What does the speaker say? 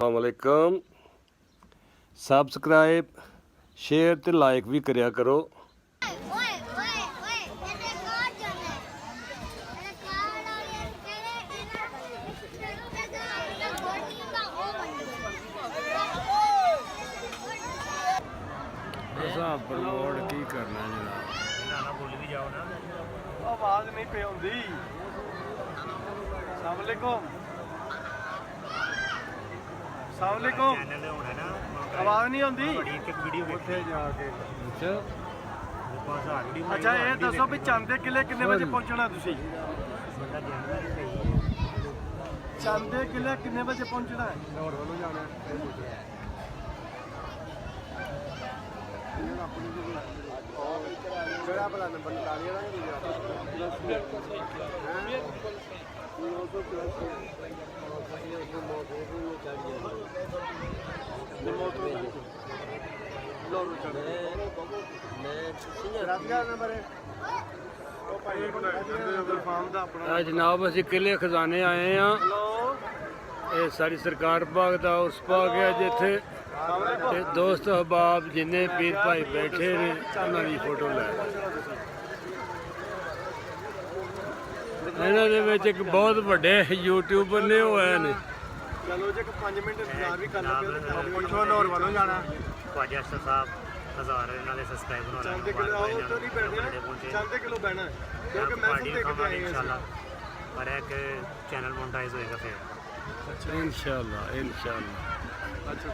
अस्सलामुअलैकुम। Subscribe share ते like भी करिया करो। प्रमोट की करना जनाब, बोल भी जाओ ना, आवाज नहीं पे आउंदी। अस्सलामुअलैकुम, अस्सलामुअलैकुम। चैनल होना ना, आवाज नहीं आउंदी। एक वीडियो ਉੱਥੇ ਜਾ ਕੇ अच्छा ਅੱਛਾ ਇਹ ਦੱਸੋ ਵੀ ਚੰਦ ਦੇ ਕਿਲੇ ਕਿੰਨੇ ਵਜੇ ਪਹੁੰਚਣਾ ਤੁਸੀਂ? ਚੰਦ ਦੇ ਕਿਲੇ ਕਿੰਨੇ ਵਜੇ ਪਹੁੰਚਣਾ ਹੈ? ਲਾਹੌਰ ਵੱਲੋਂ ਜਾਣਾ ਹੈ। ਕਿਹੜਾ ਭਲਾ ਨੰਬਰ ਨਿਕਾਲ ਲਿਆ ਨਾ जनाब असी किले खजाने आए हैं। ये सारी सरकार बाग का उस बाग है जिथे दोस्त अहबाब जिन्हें पीर भाई बैठे ने उन्होंने फोटो लै। इन्हों एक बहुत बड़े यूट्यूबर ने वो है ने। चलो जी 5 मिनट इंतजार भी कर लो। पुछो लाहौर वालों जाना। ख्वाजा अशरफ साहब 1000 इन्होंने सब्सक्राइबर होना चंद किलो आओ तो नहीं बैठना, चंद किलो बहना है क्योंकि मैं सब देख के आए हैं इंशाल्लाह। पर एक चैनल मोनेटाइज होएगा फिर इंशाल्लाह इंशाल्लाह। अच्छा।